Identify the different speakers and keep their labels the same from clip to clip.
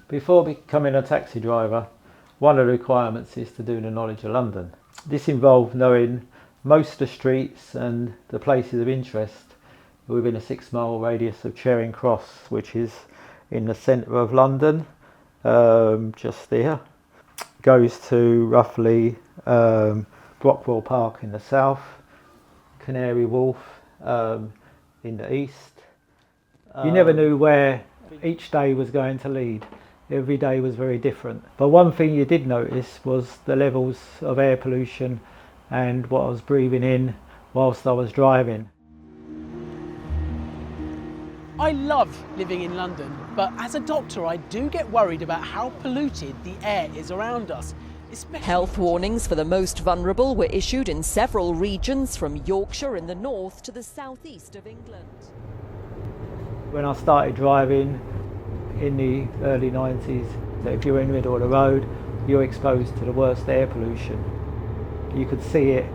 Speaker 1: Before becoming a taxi driver, one of the requirements is to do the knowledge of London. This involved knowing most of the streets and the places of interest within a 6-mile radius of Charing Cross, which is in the centre of London, just there. Goes to roughly Brockwell Park in the south, Canary Wharf in the east. You never knew where each day was going to lead. Every day was very different. But one thing you did notice was the levels of air pollution and what I was breathing in whilst I was driving.
Speaker 2: I love living in London, but as a doctor I do get worried about how polluted the air is around us.
Speaker 3: Health warnings for the most vulnerable were issued in several regions, from Yorkshire in the north to the southeast of England.
Speaker 1: When I started driving in the early 90s, that if you're in the middle of the road, you're exposed to the worst air pollution. You could see it.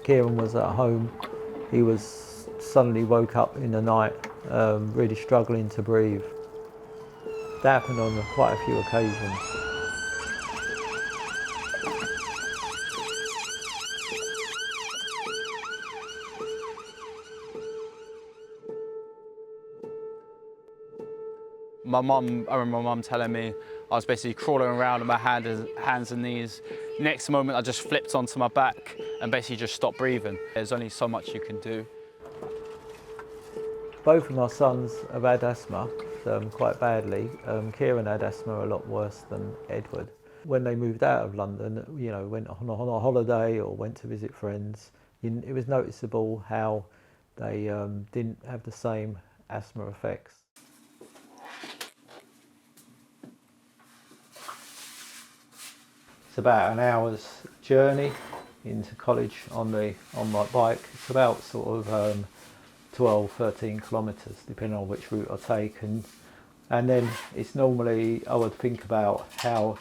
Speaker 1: Kieran was at home. He was suddenly woke up in the night, really struggling to breathe. That happened on quite a few occasions.
Speaker 4: I remember my mum telling me I was basically crawling around on my hands and knees. Next moment I just flipped onto my back and basically just stopped breathing. There's only so much you can do.
Speaker 1: Both of my sons have had asthma, quite badly. Kieran had asthma a lot worse than Edward. When they moved out of London, you know, went on a holiday or went to visit friends, it was noticeable how they didn't have the same asthma effects. It's about an hour's journey into college on my bike. It's about sort of 12, 13 kilometres, depending on which route I take. And then it's normally, I would think about how,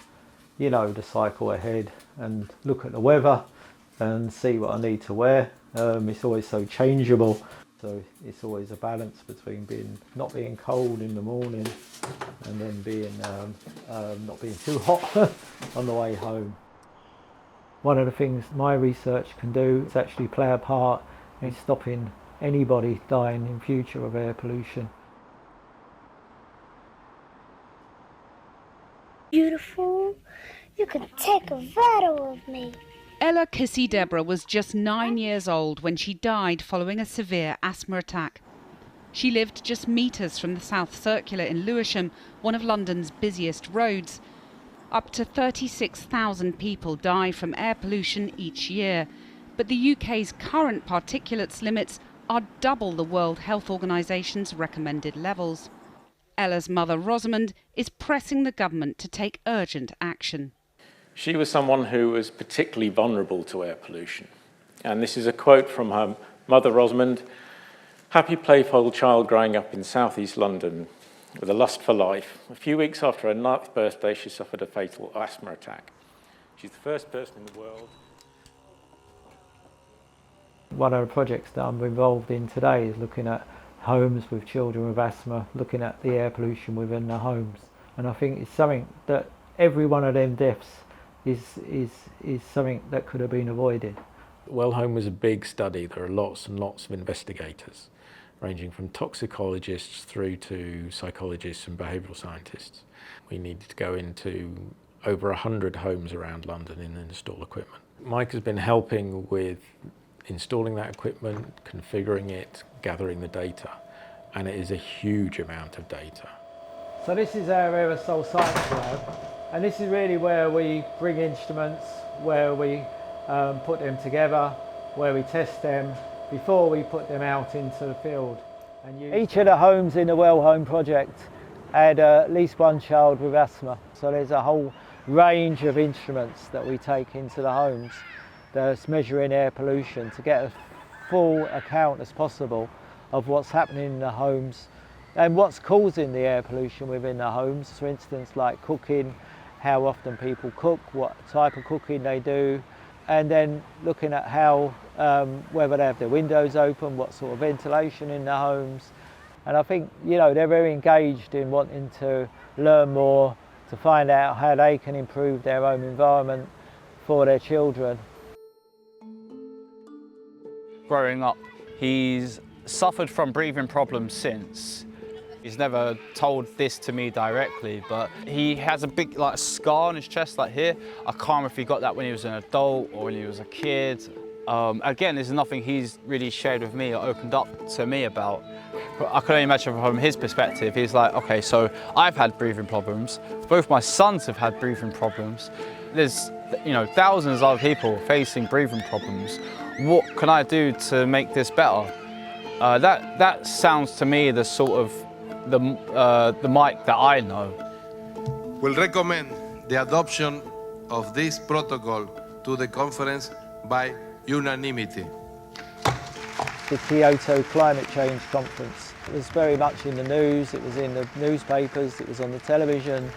Speaker 1: you know, to cycle ahead and look at the weather and see what I need to wear. It's always so changeable. So it's always a balance between not being cold in the morning and then not being too hot on the way home. One of the things my research can do is actually play a part in stopping anybody dying in future of air pollution.
Speaker 5: Beautiful, you can take a photo of me.
Speaker 6: Ella Kissy Deborah was just 9 years old when she died following a severe asthma attack. She lived just metres from the South Circular in Lewisham, one of London's busiest roads. Up to 36,000 people die from air pollution each year, but the UK's current particulates limits are double the World Health Organisation's recommended levels. Ella's mother, Rosamond, is pressing the government to take urgent action.
Speaker 7: She was someone who was particularly vulnerable to air pollution. And this is a quote from her mother, Rosamond: "Happy, playful child growing up in southeast London with a lust for life. A few weeks after her 9th birthday, she suffered a fatal asthma attack. She's the first person in the world."
Speaker 1: One of the projects that I'm involved in today is looking at homes with children with asthma, looking at the air pollution within the homes. And I think it's something that every one of them deaths is something that could have been avoided.
Speaker 8: Wellhome was a big study. There are lots and lots of investigators, ranging from toxicologists through to psychologists and behavioural scientists. We needed to go into over 100 homes around London and install equipment. Mike has been helping with installing that equipment, configuring it, gathering the data, and it is a huge amount of data.
Speaker 1: So this is our aerosol science lab, and this is really where we bring instruments, where we put them together, where we test them before we put them out into the field. And each of the homes in the Wellhome project had at least one child with asthma. So there's a whole range of instruments that we take into the homes that's measuring air pollution to get a full account as possible of what's happening in the homes and what's causing the air pollution within the homes. For instance, like cooking, how often people cook, what type of cooking they do, and then looking at how, whether they have their windows open, what sort of ventilation in the homes. And I think, you know, they're very engaged in wanting to learn more, to find out how they can improve their own environment for their children.
Speaker 4: Growing up, he's suffered from breathing problems since. He's never told this to me directly, but he has a big scar on his chest like here. I can't remember if he got that when he was an adult or when he was a kid. Again, this is nothing he's really shared with me or opened up to me about. But I can only imagine from his perspective, he's like, okay, so I've had breathing problems. Both my sons have had breathing problems. There's, you know, thousands of other people facing breathing problems. What can I do to make this better? That sounds to me the sort of the Mike that I know.
Speaker 9: Will recommend the adoption of this protocol to the conference by unanimity.
Speaker 1: The Kyoto Climate Change Conference was very much in the news, it was in the newspapers, it was on the television.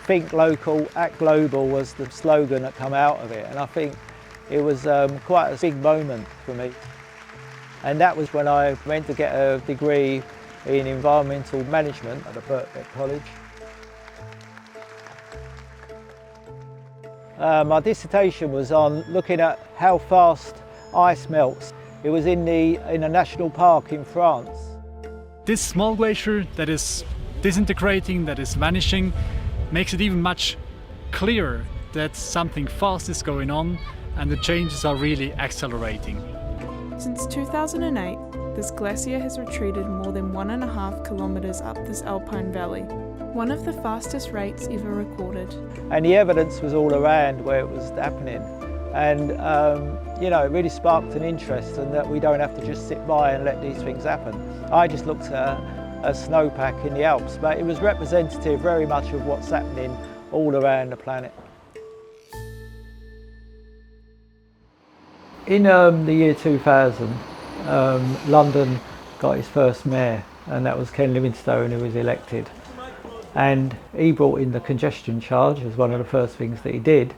Speaker 1: Think local, act global was the slogan that came out of it, and I think it was quite a big moment for me. And that was when I went to get a degree in environmental management at the Birkbeck College. My dissertation was on looking at how fast ice melts. It was in a national park in France.
Speaker 10: This small glacier that is disintegrating, that is vanishing, makes it even much clearer that something fast is going on and the changes are really accelerating.
Speaker 11: Since 2008, this glacier has retreated more than 1.5 kilometres up this alpine valley, one of the fastest rates ever recorded.
Speaker 1: And the evidence was all around where it was happening. And you know, it really sparked an interest in that we don't have to just sit by and let these things happen. I just looked at a snowpack in the Alps, but it was representative very much of what's happening all around the planet. In the year 2000, London got its first mayor, and that was Ken Livingstone, who was elected. And he brought in the congestion charge as one of the first things that he did,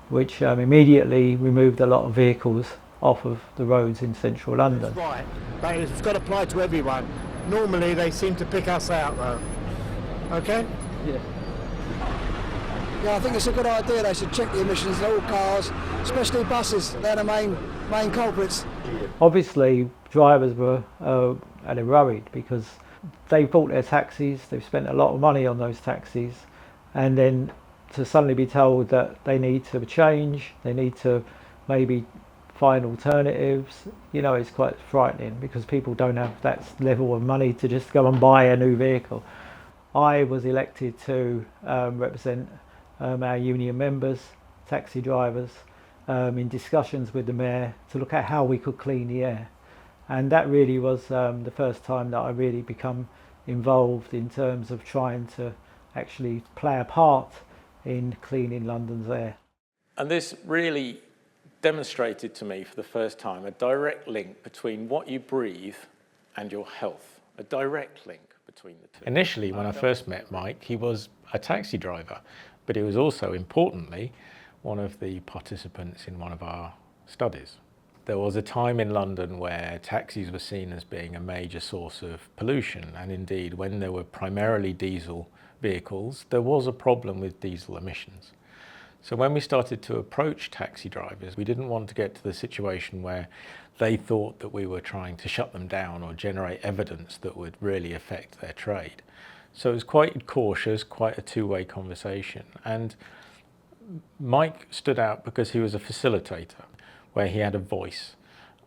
Speaker 1: which immediately removed a lot of vehicles off of the roads in central London.
Speaker 12: That's right, but it's got to apply to everyone. Normally they seem to pick us out though. Okay?
Speaker 13: Yeah, I think it's a good idea. They should check the emissions in all cars, especially buses. They're the main culprits.
Speaker 1: Obviously, drivers were worried because they bought their taxis, they've spent a lot of money on those taxis, and then to suddenly be told that they need to change, they need to maybe find alternatives, you know, it's quite frightening because people don't have that level of money to just go and buy a new vehicle. I was elected to represent our union members, taxi drivers, in discussions with the mayor to look at how we could clean the air. And that really was the first time that I really become involved in terms of trying to actually play a part in cleaning London's air.
Speaker 7: And this really demonstrated to me for the first time a direct link between what you breathe and your health, a direct link between the two.
Speaker 8: Initially, when I first met Mike, he was a taxi driver, but he was also, importantly, one of the participants in one of our studies. There was a time in London where taxis were seen as being a major source of pollution, and indeed when there were primarily diesel vehicles, there was a problem with diesel emissions. So when we started to approach taxi drivers, we didn't want to get to the situation where they thought that we were trying to shut them down or generate evidence that would really affect their trade. So it was quite cautious, quite a two-way conversation. And Mike stood out because he was a facilitator, where he had a voice.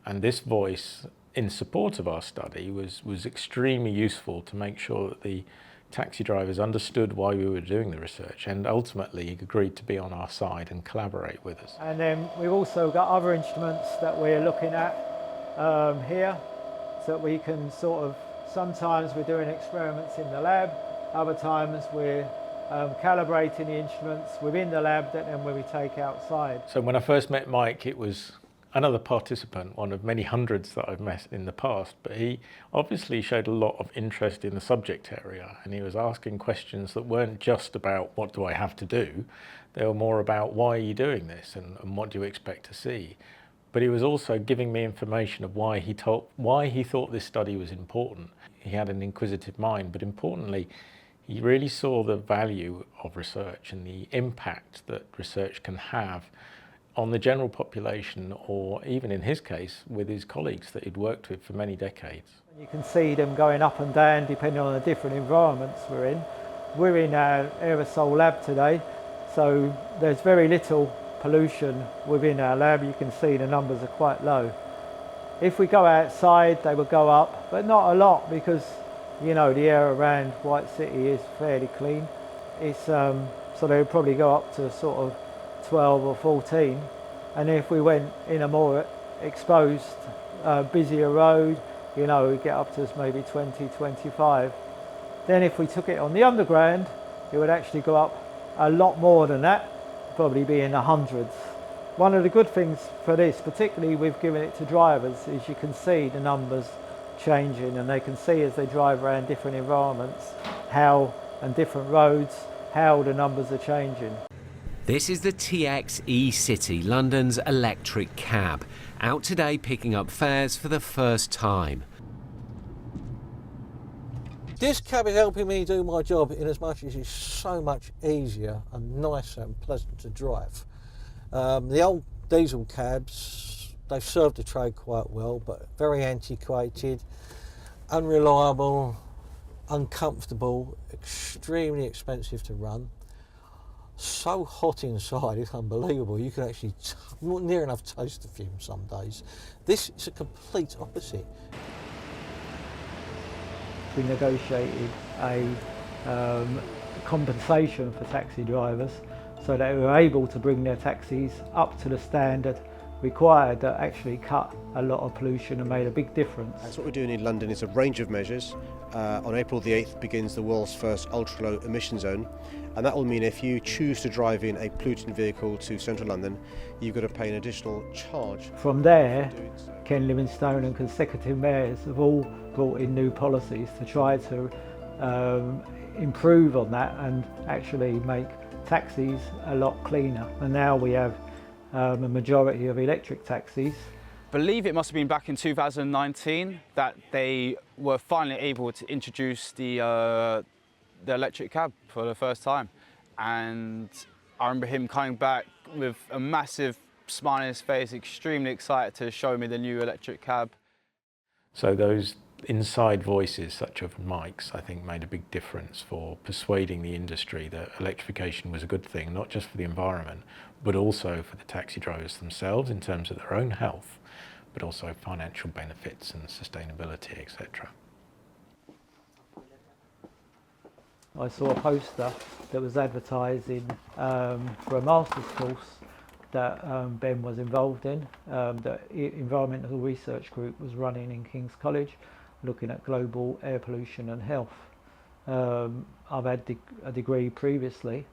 Speaker 8: And this voice, in support of our study, was extremely useful to make sure that the taxi drivers understood why we were doing the research and ultimately agreed to be on our side and collaborate with us.
Speaker 1: And then we've also got other instruments that we're looking at here, so that we can sort of, sometimes we're doing experiments in the lab, other times we're calibrating the instruments within the lab that then we take outside.
Speaker 8: So when I first met Mike, it was another participant, one of many hundreds that I've met in the past, but he obviously showed a lot of interest in the subject area, and he was asking questions that weren't just about what do I have to do, they were more about why are you doing this and what do you expect to see. But he was also giving me information of why he thought this study was important. He had an inquisitive mind, but importantly, he really saw the value of research and the impact that research can have on the general population, or even in his case, with his colleagues that he'd worked with for many decades.
Speaker 1: You can see them going up and down depending on the different environments we're in. We're in our aerosol lab today, so there's very little pollution within our lab. You can see the numbers are quite low. If we go outside, they will go up, but not a lot because, you know, the air around White City is fairly clean. So they would probably go up to sort of 12 or 14, and if we went in a more exposed, busier road, you know, we'd get up to maybe 20, 25. Then if we took it on the underground, it would actually go up a lot more than that, probably be in the hundreds. One of the good things for this, particularly we've given it to drivers, is you can see the numbers changing, and they can see as they drive around different environments and different roads, how the numbers are changing.
Speaker 14: This is the TX E-City, London's electric cab, out today picking up fares for the first time.
Speaker 15: This cab is helping me do my job in as much as it's so much easier and nicer and pleasant to drive. The old diesel cabs, they've served the trade quite well, but very antiquated, unreliable, uncomfortable, extremely expensive to run. So hot inside, it's unbelievable. You can actually near enough taste the fumes some days. This is a complete opposite.
Speaker 1: We negotiated a compensation for taxi drivers so that they were able to bring their taxis up to the standard required that actually cut a lot of pollution and made a big difference.
Speaker 16: So what we're doing in London is a range of measures. On April the 8th begins the world's first ultra-low emission zone, and that will mean if you choose to drive in a polluting vehicle to central London, you've got to pay an additional charge.
Speaker 1: From there, Ken Livingstone and consecutive mayors have all brought in new policies to try to improve on that and actually make taxis a lot cleaner. And now we have a majority of electric taxis.
Speaker 4: I believe it must have been back in 2019 that they were finally able to introduce the electric cab for the first time. And I remember him coming back with a massive smile on his face, extremely excited to show me the new electric cab.
Speaker 8: So those inside voices, such as Mike's, I think made a big difference for persuading the industry that electrification was a good thing, not just for the environment, but also for the taxi drivers themselves in terms of their own health, but also financial benefits and sustainability, etc.
Speaker 1: I saw a poster that was advertising for a master's course that Ben was involved in, that Environmental Research Group was running in King's College, looking at global air pollution and health. I've had a degree previously,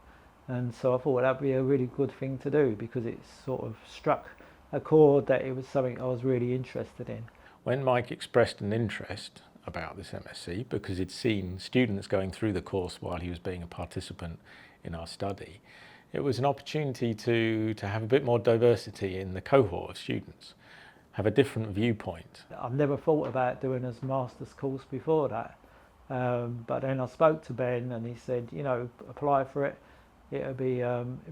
Speaker 1: and so I thought that'd be a really good thing to do because it sort of struck a chord that it was something I was really interested in.
Speaker 8: When Mike expressed an interest about this MSc, because he'd seen students going through the course while he was being a participant in our study, it was an opportunity to have a bit more diversity in the cohort of students, have a different viewpoint.
Speaker 1: I've never thought about doing a master's course before that, but then I spoke to Ben and he said, you know, apply for it, it'd be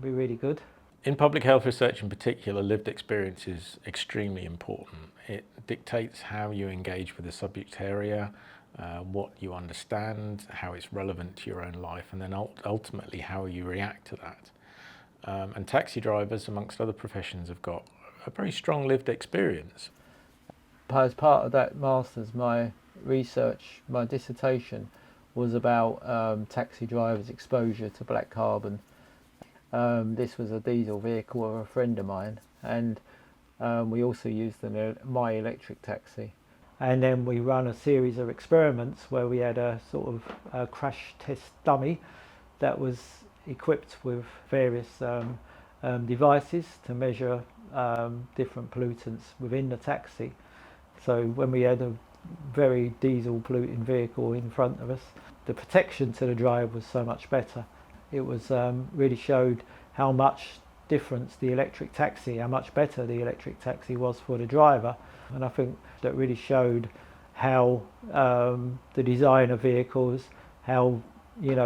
Speaker 1: really good.
Speaker 8: In public health research in particular, lived experience is extremely important. It dictates how you engage with the subject area, what you understand, how it's relevant to your own life, and then ultimately how you react to that. And taxi drivers, amongst other professions, have got a very strong lived experience.
Speaker 1: As part of that master's, my research, my dissertation was about taxi drivers' exposure to black carbon. This was a diesel vehicle of a friend of mine, and we also used my electric taxi. And then we ran a series of experiments where we had a sort of a crash test dummy that was equipped with various devices to measure different pollutants within the taxi. So when we had a very diesel polluting vehicle in front of us, the protection to the driver was so much better. It was really showed how much difference the electric taxi, how much better the electric taxi was for the driver. And I think that really showed how the design of vehicles, how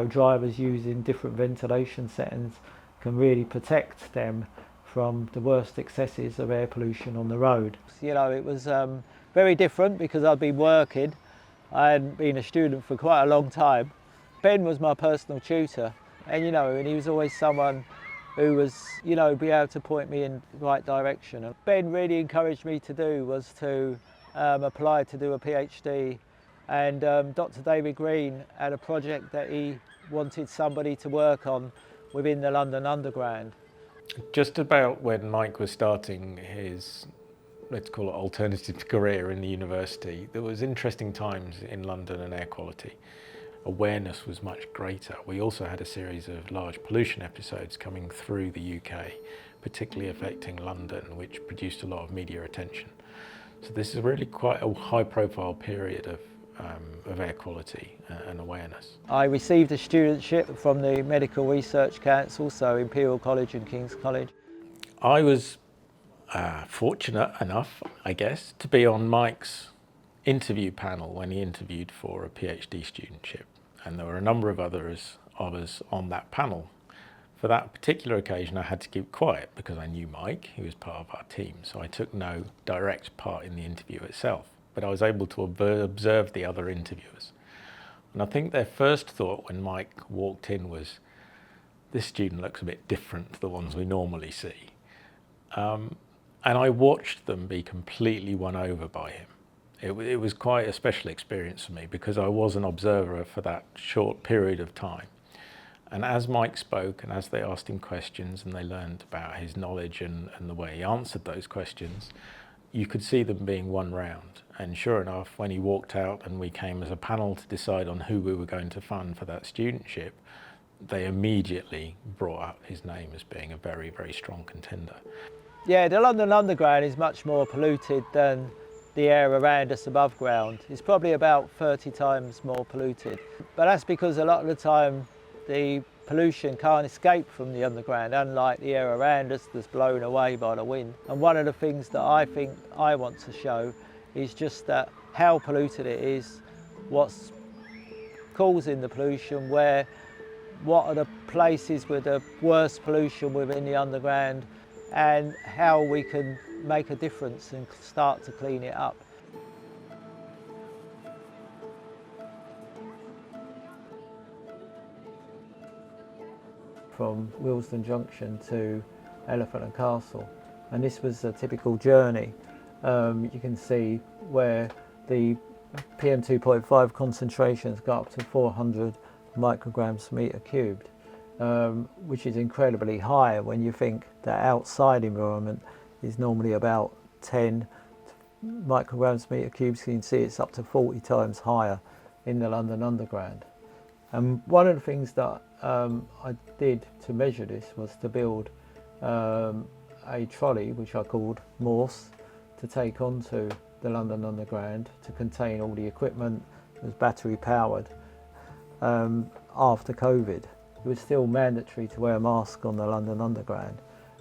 Speaker 1: drivers using different ventilation settings can really protect them from the worst excesses of air pollution on the road. It was very different because I'd been working. I hadn't been a student for quite a long time. Ben was my personal tutor, and and he was always someone who was, be able to point me in the right direction. And Ben really encouraged me to do was to apply to do a PhD, and Dr. David Green had a project that he wanted somebody to work on within the London Underground.
Speaker 8: Just about when Mike was starting his, let's call it, alternative career in the university, there was interesting times in London and air quality. Awareness was much greater. We also had a series of large pollution episodes coming through the UK, particularly affecting London, which produced a lot of media attention. So this is really quite a high-profile period of air quality and awareness.
Speaker 1: I received a studentship from the Medical Research Council, so Imperial College and King's College.
Speaker 8: I was fortunate enough, I guess, to be on Mike's interview panel when he interviewed for a PhD studentship, and there were a number of others of us on that panel. For that particular occasion I had to keep quiet because I knew Mike, he was part of our team, so I took no direct part in the interview itself, but I was able to observe the other interviewers. And I think their first thought when Mike walked in was, this student looks a bit different to the ones we normally see. And I watched them be completely won over by him. It was quite a special experience for me because I was an observer for that short period of time. And as Mike spoke and as they asked him questions and they learned about his knowledge and the way he answered those questions, you could see them being won round. And sure enough, when he walked out and we came as a panel to decide on who we were going to fund for that studentship, they immediately brought up his name as being a very, very strong contender.
Speaker 1: Yeah, the London Underground is much more polluted than the air around us above ground. It's probably about 30 times more polluted. But that's because a lot of the time the pollution can't escape from the underground, unlike the air around us that's blown away by the wind. And one of the things that I think I want to show is just that how polluted it is, what's causing the pollution, what are the places with the worst pollution within the underground, and how we can make a difference and start to clean it up. From Willesden Junction to Elephant and Castle, and this was a typical journey. You can see where the PM2.5 concentrations got up to 400 micrograms per metre cubed, which is incredibly high when you think that outside environment is normally about 10 micrograms per metre cubed. So you can see it's up to 40 times higher in the London Underground. And one of the things that I did to measure this was to build a trolley, which I called Morse, to take onto the London Underground to contain all the equipment. It was battery powered. After COVID, it was still mandatory to wear a mask on the London Underground,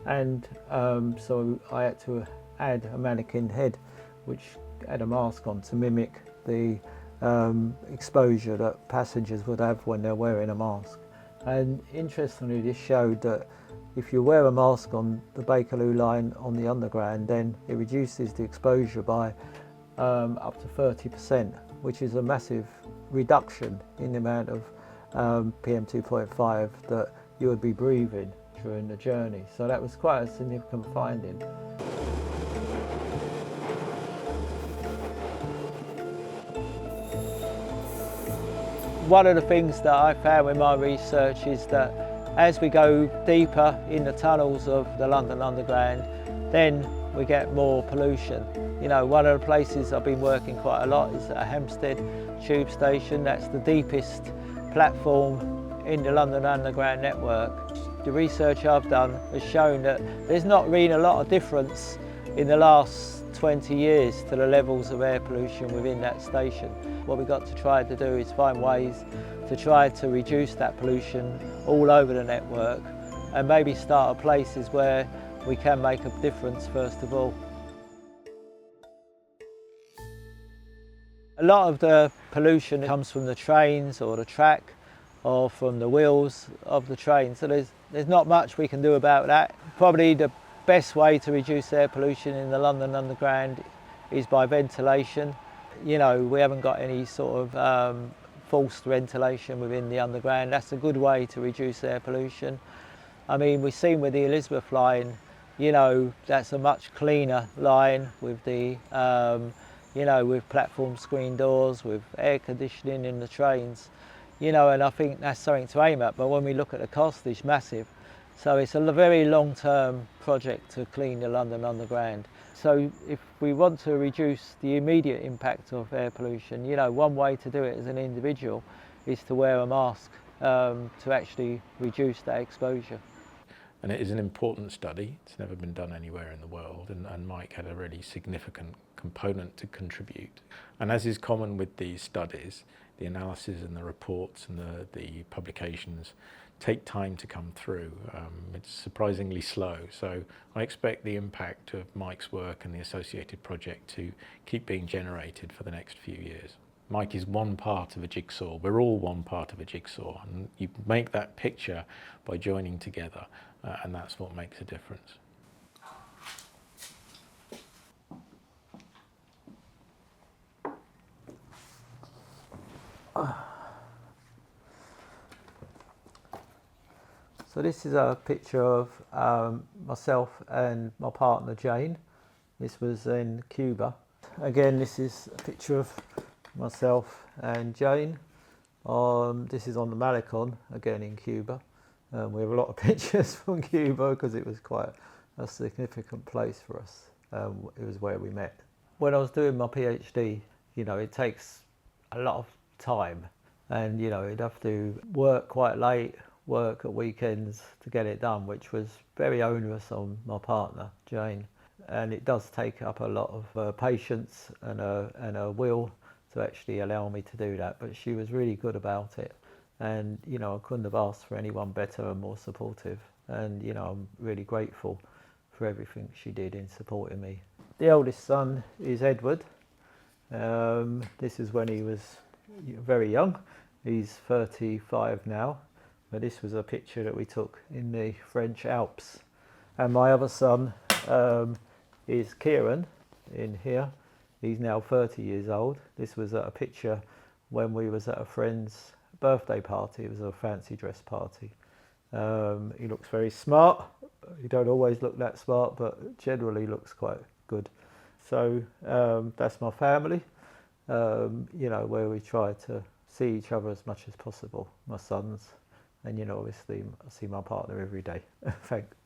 Speaker 1: and so I had to add a mannequin head which had a mask on to mimic the exposure that passengers would have when they're wearing a mask. And interestingly, this showed that if you wear a mask on the Bakerloo line on the Underground, then it reduces the exposure by up to 30%, which is a massive reduction in the amount of PM2.5 that you would be breathing during the journey. So that was quite a significant finding. One of the things that I found with my research is that as we go deeper in the tunnels of the London Underground, then we get more pollution. You know, one of the places I've been working quite a lot is at Hampstead Tube Station. That's the deepest platform in the London Underground network. The research I've done has shown that there's not been a lot of difference in the last 20 years to the levels of air pollution within that station. What we've got to try to do is find ways to try to reduce that pollution all over the network and maybe start at places where we can make a difference first of all. A lot of the pollution comes from the trains or the track or from the wheels of the train, so there's not much we can do about that. Probably the best way to reduce air pollution in the London Underground is by ventilation. You know, we haven't got any sort of forced ventilation within the Underground. That's a good way to reduce air pollution. I mean, we've seen with the Elizabeth line, you know, that's a much cleaner line with the, you know, with platform screen doors, with air conditioning in the trains, you know, and I think that's something to aim at. But when we look at the cost, it's massive. So it's a very long-term project to clean the London Underground. So if we want to reduce the immediate impact of air pollution, you know, one way to do it as an individual is to wear a mask to actually reduce that exposure.
Speaker 8: And it is an important study. It's never been done anywhere in the world, and Mike had a really significant component to contribute. And as is common with these studies, the analysis and the reports and the publications take time to come through. It's surprisingly slow, so I expect the impact of Mike's work and the associated project to keep being generated for the next few years. Mike is one part of a jigsaw. We're all one part of a jigsaw, and you make that picture by joining together, and that's what makes a difference.
Speaker 1: So this is a picture of myself and my partner Jane. This was in Cuba. Again, this is a picture of myself and Jane. This is on the Malecon, again in Cuba. We have a lot of pictures from Cuba because it was quite a significant place for us. It was where we met. When I was doing my PhD, you know, it takes a lot of time, and you know, you'd have to work quite late, work at weekends to get it done, which was very onerous on my partner Jane, and it does take up a lot of patience and a will to actually allow me to do that. But she was really good about it, and you know, I couldn't have asked for anyone better and more supportive, and you know, I'm really grateful for everything she did in supporting me. The eldest son is Edward. This is when he was very young. He's 35 now, but this was a picture that we took in the French Alps. And my other son is Kieran in here. He's now 30 years old. This was a picture when we was at a friend's birthday party. It was a fancy dress party. He looks very smart. He don't always look that smart, but generally looks quite good. So that's my family, you know, where we try to see each other as much as possible, my sons, and you know, obviously I see my partner every day. Thanks.